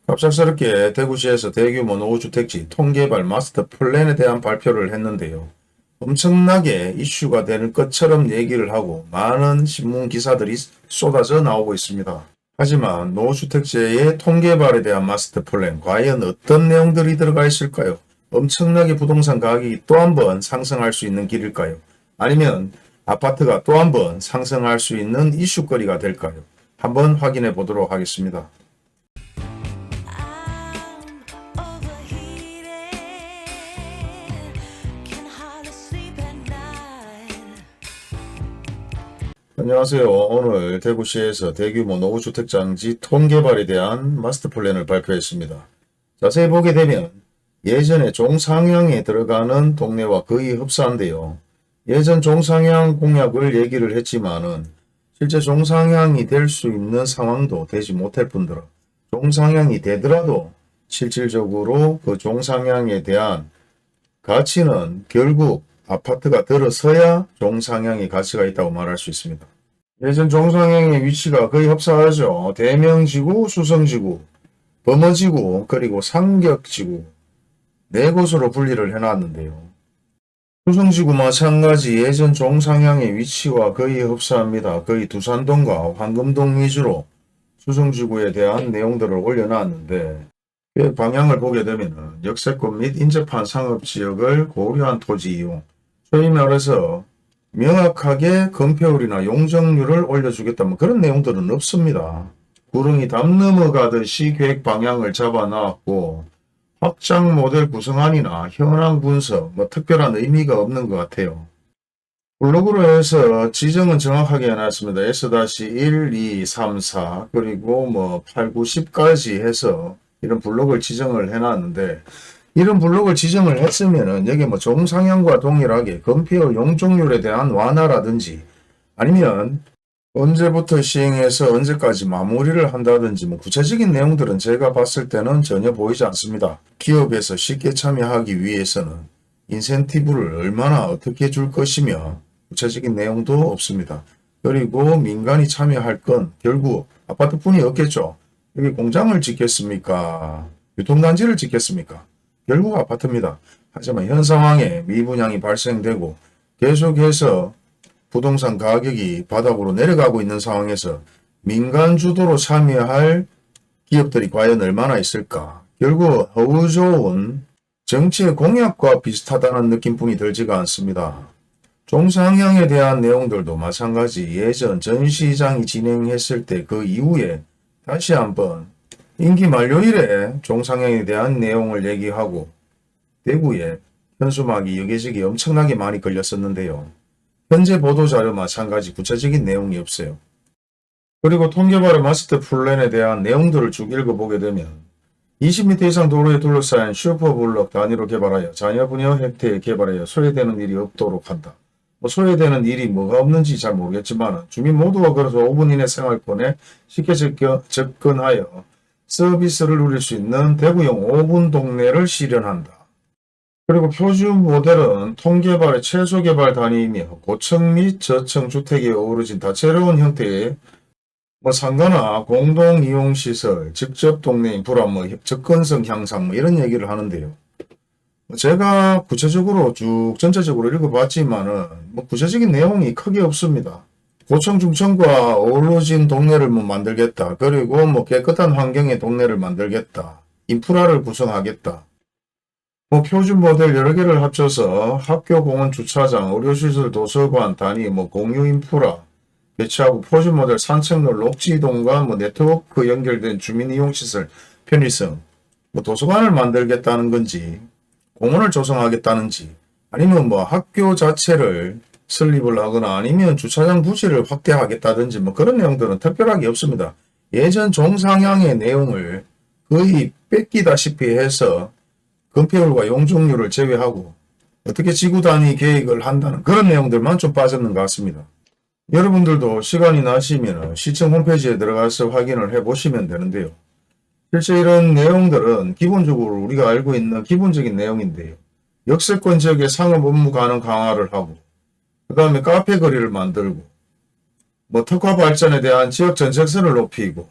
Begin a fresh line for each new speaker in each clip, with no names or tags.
갑작스럽게 대구시에서 대규모 노후주택지 통개발 마스터 플랜에 대한 발표를 했는데요. 엄청나게 이슈가 되는 것처럼 얘기를 하고 많은 신문 기사들이 쏟아져 나오고 있습니다. 하지만 노후주택지의 통개발에 대한 마스터 플랜 과연 어떤 내용들이 들어가 있을까요? 엄청나게 부동산 가격이 또 한 번 상승할 수 있는 길일까요? 아니면 아파트가 또 한 번 상승할 수 있는 이슈거리가 될까요? 한번 확인해 보도록 하겠습니다. 안녕하세요. 오늘 대구시에서 대규모 노후주택장지 통개발에 대한 마스터 플랜을 발표했습니다. 자세히 보게 되면 예전에 종상향에 들어가는 동네와 거의 흡사한데요. 예전 종상향 공약을 얘기를 했지만은 실제 종상향이 될 수 있는 상황도 되지 못할 뿐더러 종상향이 되더라도 실질적으로 그 종상향에 대한 가치는 결국 아파트가 들어서야 종상향의 가치가 있다고 말할 수 있습니다. 예전 종상향의 위치가 거의 흡사하죠. 대명지구, 수성지구, 범어지구, 그리고 상격지구 네 곳으로 분리를 해놨는데요. 수성지구 마찬가지 예전 종상향의 위치와 거의 흡사합니다. 거의 두산동과 황금동 위주로 수성지구에 대한 내용들을 올려놨는데 그 방향을 보게 되면 역세권 및 인접한 상업지역을 고려한 토지 이용, 소위 말해서 명확하게 건폐율이나 용적률을 올려주겠다면 그런 내용들은 없습니다. 구릉이 담 넘어가듯이 계획 방향을 잡아놨고 확장 모델 구성안이나 현황 분석 특별한 의미가 없는 것 같아요. 블록으로 해서 지정은 정확하게 해놨습니다. S-1, 2, 3, 4 그리고 8, 9, 10까지 해서 이런 블록을 지정을 해놨는데 이런 블록을 지정을 했으면은 여기 종상향과 동일하게 건폐율 용적률에 대한 완화라든지 아니면 언제부터 시행해서 언제까지 마무리를 한다든지 구체적인 내용들은 제가 봤을 때는 전혀 보이지 않습니다. 기업에서 쉽게 참여하기 위해서는 인센티브를 얼마나 어떻게 줄 것이며 구체적인 내용도 없습니다. 그리고 민간이 참여할 건 결국 아파트뿐이 없겠죠. 여기 공장을 짓겠습니까? 유통단지를 짓겠습니까? 결국 아파트입니다. 하지만 현 상황에 미분양이 발생되고 계속해서 부동산 가격이 바닥으로 내려가고 있는 상황에서 민간 주도로 참여할 기업들이 과연 얼마나 있을까? 결국 허우 좋은 정치의 공약과 비슷하다는 느낌뿐이 들지가 않습니다. 종상향에 대한 내용들도 마찬가지 예전 전시장이 진행했을 때 그 이후에 다시 한번 임기 만료일에 종상향에 대한 내용을 얘기하고 대구에 현수막이 여기저기 엄청나게 많이 걸렸었는데요. 현재 보도자료 마찬가지 구체적인 내용이 없어요. 그리고 통계발의 마스터 플랜에 대한 내용들을 쭉 읽어보게 되면 20m 이상 도로에 둘러싸인 슈퍼블록 단위로 개발하여 자녀분여 혜택 개발하여 소외되는 일이 없도록 한다. 소외되는 일이 뭐가 없는지 잘 모르겠지만 주민 모두가 걸어서 5분 이내 생활권에 쉽게 접근하여 서비스를 누릴 수 있는 대구형 5분 동네를 실현한다. 그리고 표준 모델은 통개발의 최소 개발 단위이며 고층 및 저층 주택에 어우러진 다채로운 형태의 상가나 공동이용시설, 직접 동네 인프라, 접근성 향상 이런 얘기를 하는데요. 제가 구체적으로 쭉 전체적으로 읽어봤지만은 구체적인 내용이 크게 없습니다. 고층 중층과 어우러진 동네를 만들겠다. 그리고 깨끗한 환경의 동네를 만들겠다. 인프라를 구성하겠다. 표준 모델 여러 개를 합쳐서 학교, 공원, 주차장, 의료시설, 도서관, 단위, 공유 인프라 배치하고 표준 모델 산책로, 녹지동과 네트워크 연결된 주민이용시설, 편의성, 도서관을 만들겠다는 건지, 공원을 조성하겠다는지, 아니면 학교 자체를 설립을 하거나 아니면 주차장 부지를 확대하겠다든지 그런 내용들은 특별하게 없습니다. 예전 종상향의 내용을 거의 뺏기다시피 해서 건폐율과 용적률을 제외하고 어떻게 지구 단위 계획을 한다는 그런 내용들만 좀 빠졌는 것 같습니다. 여러분들도 시간이 나시면 시청 홈페이지에 들어가서 확인을 해보시면 되는데요. 실제 이런 내용들은 기본적으로 우리가 알고 있는 기본적인 내용인데요. 역세권 지역의 상업 업무 가능 강화를 하고 그 다음에 카페 거리를 만들고 특화 발전에 대한 지역 정책성을 높이고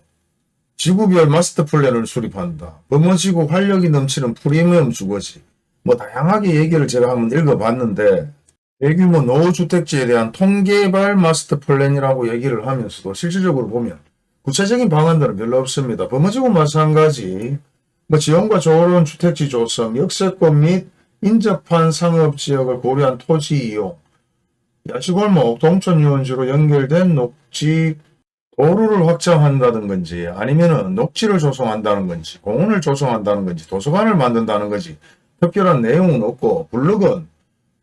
지구별 마스터 플랜을 수립한다. 범어지구 활력이 넘치는 프리미엄 주거지. 뭐 다양하게 얘기를 제가 한번 읽어봤는데 대규모 노후주택지에 대한 통계발 마스터 플랜이라고 얘기를 하면서도 실질적으로 보면 구체적인 방안들은 별로 없습니다. 범어지구 마찬가지 뭐 지형과 좋은 주택지 조성, 역세권 및 인접한 상업지역을 고려한 토지 이용, 야시골목, 동촌 유원지로 연결된 녹지 도로를 확장한다는 건지 아니면은 녹지를 조성한다는 건지 공원을 조성한다는 건지 도서관을 만든다는 건지 특별한 내용은 없고 블록은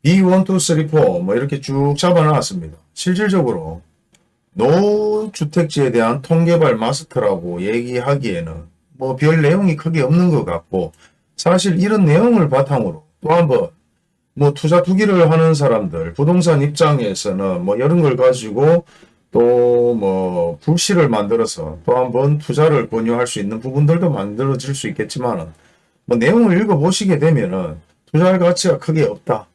B1234 뭐 이렇게 쭉 잡아놨습니다. 실질적으로 노후주택지에 대한 통계발 마스터라고 얘기하기에는 뭐 별 내용이 크게 없는 것 같고 사실 이런 내용을 바탕으로 또 한번 뭐 투자 투기를 하는 사람들 부동산 입장에서는 뭐 이런 걸 가지고 또 뭐 불씨를 만들어서 또 한번 투자를 권유할 수 있는 부분들도 만들어질 수 있겠지만은 뭐 내용을 읽어보시게 되면은 투자할 가치가 크게 없다.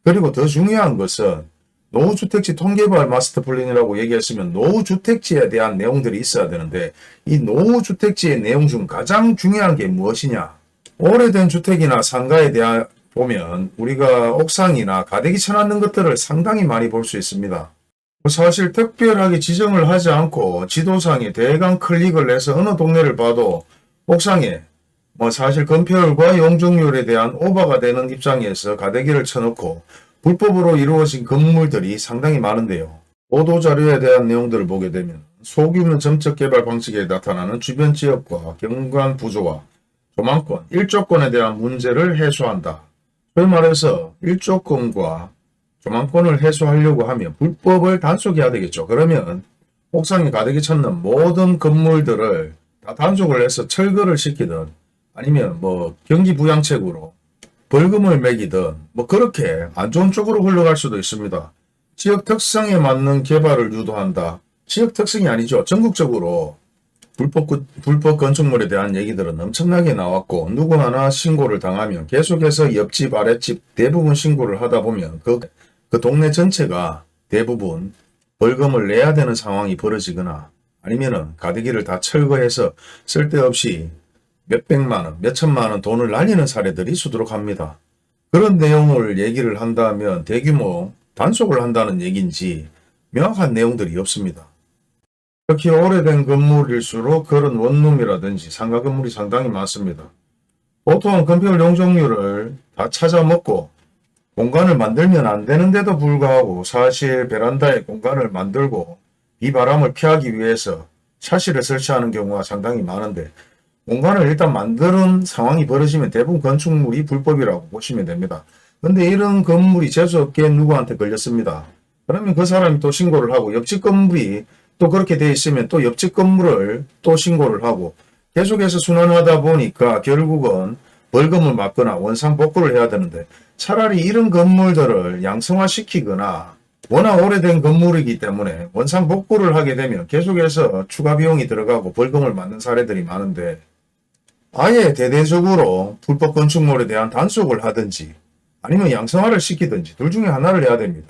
그리고 더 중요한 것은 노후주택지 통계발 마스터 플랜이라고 얘기했으면 노후주택지에 대한 내용들이 있어야 되는데 이 노후주택지의 내용 중 가장 중요한 게 무엇이냐? 오래된 주택이나 상가에 대한 보면 우리가 옥상이나 가대기 쳐놨는 것들을 상당히 많이 볼 수 있습니다. 사실 특별하게 지정을 하지 않고 지도상에 대강 클릭을 해서 어느 동네를 봐도 옥상에 뭐 사실 건폐율과 용적률에 대한 오버가 되는 입장에서 가대기를 쳐놓고 불법으로 이루어진 건물들이 상당히 많은데요. 보도자료에 대한 내용들을 보게 되면 소규모 점적 개발 방식에 나타나는 주변 지역과 경관 부조와 조망권, 일조권에 대한 문제를 해소한다. 소위 말해서 일조권과 조망권을 해소하려고 하면 불법을 단속해야 되겠죠. 그러면 옥상에 가득히 쳤는 모든 건물들을 다 단속을 해서 철거를 시키든 아니면 뭐 경기부양책으로 벌금을 매기든 뭐 그렇게 안 좋은 쪽으로 흘러갈 수도 있습니다. 지역 특성에 맞는 개발을 유도한다. 지역 특성이 아니죠. 전국적으로 불법 건축물에 대한 얘기들은 엄청나게 나왔고 누구 하나 신고를 당하면 계속해서 옆집 아랫집 대부분 신고를 하다 보면 그 동네 전체가 대부분 벌금을 내야 되는 상황이 벌어지거나 아니면은 가대기를 다 철거해서 쓸데없이 몇백만 원, 몇천만 원 돈을 날리는 사례들이 수두룩합니다. 그런 내용을 얘기를 한다면 대규모 단속을 한다는 얘기인지 명확한 내용들이 없습니다. 특히 오래된 건물일수록 그런 원룸이라든지 상가 건물이 상당히 많습니다. 보통 건폐율 용적률을 다 찾아먹고 공간을 만들면 안 되는데도 불구하고 사실 베란다에 공간을 만들고 비바람을 피하기 위해서 샤시를 설치하는 경우가 상당히 많은데 공간을 일단 만드는 상황이 벌어지면 대부분 건축물이 불법이라고 보시면 됩니다. 근데 이런 건물이 재수없게 누구한테 걸렸습니다. 그러면 그 사람이 또 신고를 하고 옆집 건물이 또 그렇게 되어 있으면 또 옆집 건물을 또 신고를 하고 계속해서 순환하다 보니까 결국은 벌금을 맞거나 원상복구를 해야 되는데 차라리 이런 건물들을 양성화시키거나 워낙 오래된 건물이기 때문에 원상복구를 하게 되면 계속해서 추가 비용이 들어가고 벌금을 맞는 사례들이 많은데 아예 대대적으로 불법 건축물에 대한 단속을 하든지 아니면 양성화를 시키든지 둘 중에 하나를 해야 됩니다.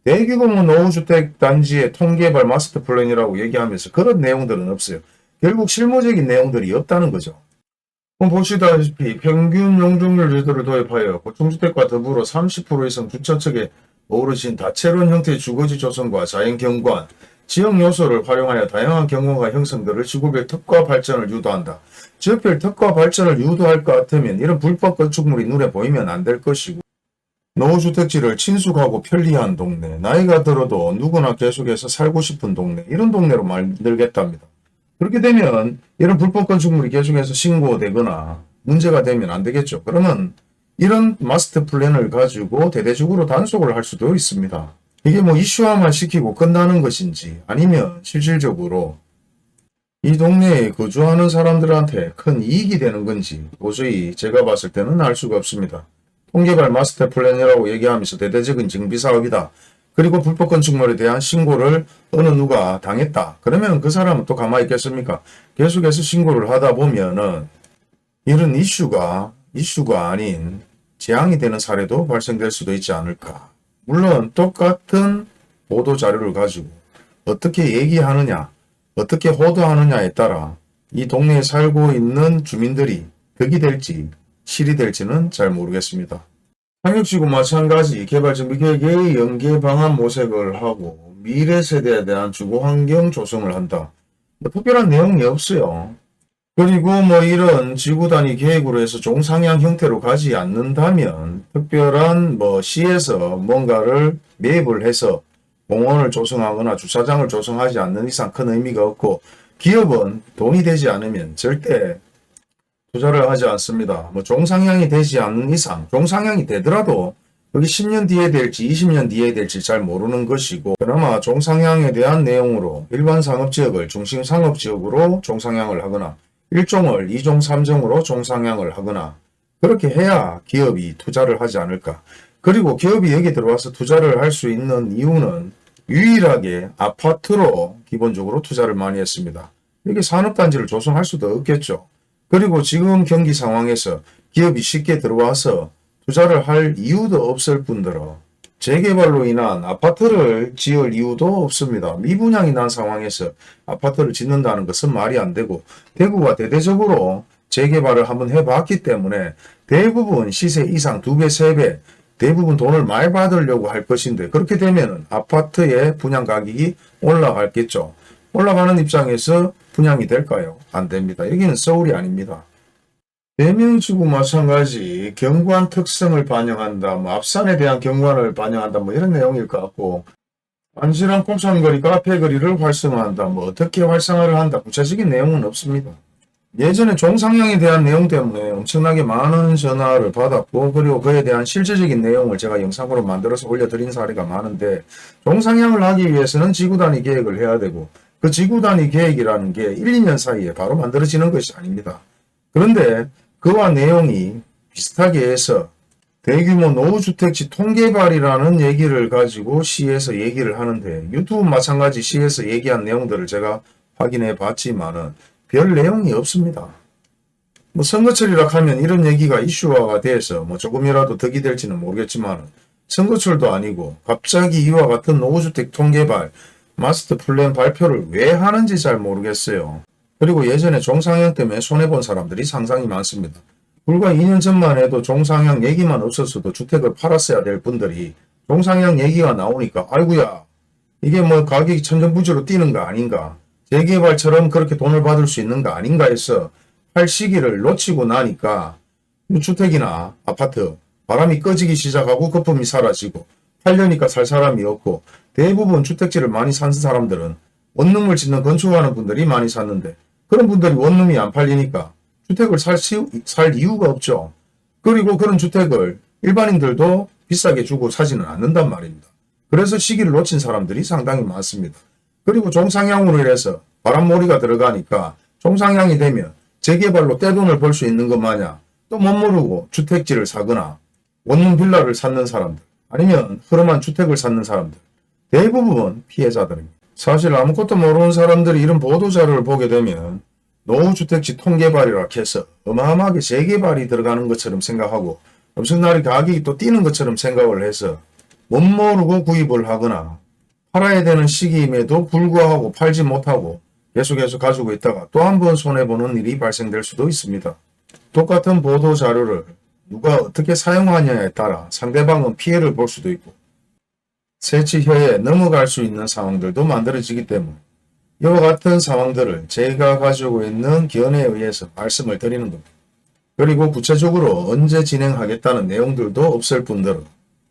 대규모 노후주택 단지의 통계발 마스터 플랜이라고 얘기하면서 그런 내용들은 없어요. 결국 실무적인 내용들이 없다는 거죠. 그럼 보시다시피 평균 용적률 제도를 도입하여 고층주택과 더불어 30% 이상 주차측에 어우러진 다채로운 형태의 주거지 조성과 자연경관, 지역 요소를 활용하여 다양한 경관과 형성들을 지구별 특화 발전을 유도한다. 지역별 특화 발전을 유도할 것 같으면 이런 불법 건축물이 눈에 보이면 안 될 것이고 노후주택지를 친숙하고 편리한 동네, 나이가 들어도 누구나 계속해서 살고 싶은 동네, 이런 동네로 만들겠답니다. 그렇게 되면 이런 불법 건축물이 계속해서 신고되거나 문제가 되면 안 되겠죠. 그러면 이런 마스터 플랜을 가지고 대대적으로 단속을 할 수도 있습니다. 이게 뭐 이슈화만 시키고 끝나는 것인지 아니면 실질적으로 이 동네에 거주하는 사람들한테 큰 이익이 되는 건지 도저히 제가 봤을 때는 알 수가 없습니다. 통계발 마스터 플랜이라고 얘기하면서 대대적인 정비사업이다. 그리고 불법 건축물에 대한 신고를 어느 누가 당했다. 그러면 그 사람은 또 가만히 있겠습니까? 계속해서 신고를 하다 보면은 이런 이슈가 아닌 재앙이 되는 사례도 발생될 수도 있지 않을까. 물론 똑같은 보도 자료를 가지고 어떻게 얘기하느냐, 어떻게 호도하느냐에 따라 이 동네에 살고 있는 주민들이 덕이 될지 실이 될지는 잘 모르겠습니다. 상륙지구 마찬가지 개발정비계획의 연계 방안 모색을 하고 미래 세대에 대한 주거 환경 조성을 한다. 뭐 특별한 내용이 없어요. 그리고 뭐 이런 지구 단위 계획으로 해서 종상향 형태로 가지 않는다면 특별한 뭐 시에서 뭔가를 매입을 해서 공원을 조성하거나 주차장을 조성하지 않는 이상 큰 의미가 없고 기업은 돈이 되지 않으면 절대 투자를 하지 않습니다. 뭐 종상향이 되지 않는 이상 종상향이 되더라도 여기 10년 뒤에 될지 20년 뒤에 될지 잘 모르는 것이고 그나마 종상향에 대한 내용으로 일반 상업지역을 중심 상업지역으로 종상향을 하거나 1종을 2종 3종으로 종상향을 하거나 그렇게 해야 기업이 투자를 하지 않을까. 그리고 기업이 여기 들어와서 투자를 할 수 있는 이유는 유일하게 아파트로 기본적으로 투자를 많이 했습니다. 여기 산업단지를 조성할 수도 없겠죠. 그리고 지금 경기 상황에서 기업이 쉽게 들어와서 투자를 할 이유도 없을 뿐더러 재개발로 인한 아파트를 지을 이유도 없습니다. 미분양이 난 상황에서 아파트를 짓는다는 것은 말이 안 되고 대구가 대대적으로 재개발을 한번 해봤기 때문에 대부분 시세 이상 2배, 3배 대부분 돈을 많이 받으려고 할 것인데 그렇게 되면 아파트의 분양 가격이 올라가겠죠. 올라가는 입장에서 분양이 될까요? 안 됩니다. 여기는 서울이 아닙니다. 대명지구 마찬가지 경관 특성을 반영한다. 뭐 앞산에 대한 경관을 반영한다. 뭐 이런 내용일 것 같고 안시랑 꼼산거리 카페 거리를 활성화한다. 뭐 어떻게 활성화를 한다. 구체적인 내용은 없습니다. 예전에 종상향에 대한 내용 때문에 엄청나게 많은 전화를 받았고 그리고 그에 대한 실질적인 내용을 제가 영상으로 만들어서 올려드린 사례가 많은데 종상향을 하기 위해서는 지구단위 계획을 해야 되고 그 지구단위 계획이라는 게 1, 2년 사이에 바로 만들어지는 것이 아닙니다. 그런데 그와 내용이 비슷하게 해서 대규모 노후주택지 통계발이라는 얘기를 가지고 시에서 얘기를 하는데 유튜브 마찬가지 시에서 얘기한 내용들을 제가 확인해 봤지만은 별 내용이 없습니다. 뭐 선거철이라 하면 이런 얘기가 이슈화가 돼서 뭐 조금이라도 덕이 될지는 모르겠지만 선거철도 아니고 갑자기 이와 같은 노후주택 통계발 마스터 플랜 발표를 왜 하는지 잘 모르겠어요. 그리고 예전에 종상향 때문에 손해본 사람들이 상당히 많습니다. 불과 2년 전만 해도 종상향 얘기만 없었어도 주택을 팔았어야 될 분들이 종상향 얘기가 나오니까 아이고야 이게 뭐 가격이 천정부지로 뛰는 거 아닌가 재개발처럼 그렇게 돈을 받을 수 있는 거 아닌가 해서 팔 시기를 놓치고 나니까 주택이나 아파트 바람이 꺼지기 시작하고 거품이 사라지고 팔려니까 살 사람이 없고 대부분 주택지를 많이 산 사람들은 원룸을 짓는 건축하는 분들이 많이 샀는데 그런 분들이 원룸이 안 팔리니까 주택을 살 이유가 없죠. 그리고 그런 주택을 일반인들도 비싸게 주고 사지는 않는단 말입니다. 그래서 시기를 놓친 사람들이 상당히 많습니다. 그리고 종상향으로 인해서 바람몰이가 들어가니까 종상향이 되면 재개발로 떼돈을 벌 수 있는 것 마냥 또 못 모르고 주택지를 사거나 원룸 빌라를 찾는 사람들 아니면 흐름한 주택을 찾는 사람들 대부분 피해자들입니다. 사실 아무것도 모르는 사람들이 이런 보도자료를 보게 되면 노후주택지 통계발이라 해서 어마어마하게 재개발이 들어가는 것처럼 생각하고 엄청나게 가격이 또 뛰는 것처럼 생각을 해서 못 모르고 구입을 하거나 팔아야 되는 시기임에도 불구하고 팔지 못하고 계속해서 가지고 있다가 또 한 번 손해보는 일이 발생될 수도 있습니다. 똑같은 보도자료를 누가 어떻게 사용하냐에 따라 상대방은 피해를 볼 수도 있고 세치혀에 넘어갈 수 있는 상황들도 만들어지기 때문에 이와 같은 상황들을 제가 가지고 있는 견해에 의해서 말씀을 드리는 겁니다. 그리고 구체적으로 언제 진행하겠다는 내용들도 없을 뿐더러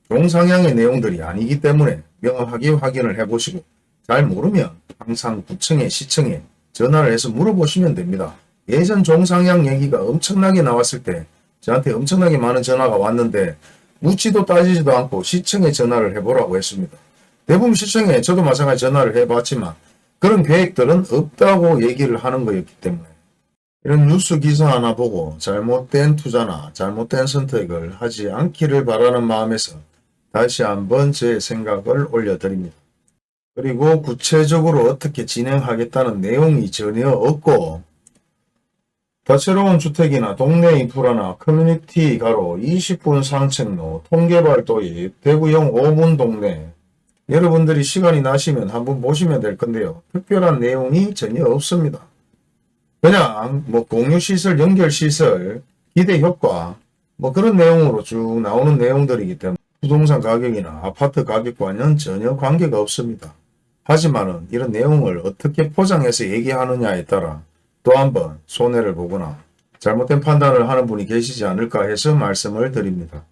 종상향의 내용들이 아니기 때문에 명확하게 확인을 해보시고 잘 모르면 항상 구청에 시청에 전화를 해서 물어보시면 됩니다. 예전 종상향 얘기가 엄청나게 나왔을 때 저한테 엄청나게 많은 전화가 왔는데 묻지도 따지지도 않고 시청에 전화를 해보라고 했습니다. 대부분 시청에 저도 마찬가지 전화를 해봤지만 그런 계획들은 없다고 얘기를 하는 거였기 때문에 이런 뉴스 기사 하나 보고 잘못된 투자나 잘못된 선택을 하지 않기를 바라는 마음에서 다시 한번 제 생각을 올려드립니다. 그리고 구체적으로 어떻게 진행하겠다는 내용이 전혀 없고 다채로운 주택이나 동네 인프라나 커뮤니티 가로 20분 산책로, 통개발 도입, 대구형 5분 동네 여러분들이 시간이 나시면 한번 보시면 될 건데요. 특별한 내용이 전혀 없습니다. 그냥 뭐 공유시설, 연결시설, 기대 효과 뭐 그런 내용으로 쭉 나오는 내용들이기 때문에 부동산 가격이나 아파트 가격과는 전혀 관계가 없습니다. 하지만은 이런 내용을 어떻게 포장해서 얘기하느냐에 따라 또 한번 손해를 보거나 잘못된 판단을 하는 분이 계시지 않을까 해서 말씀을 드립니다.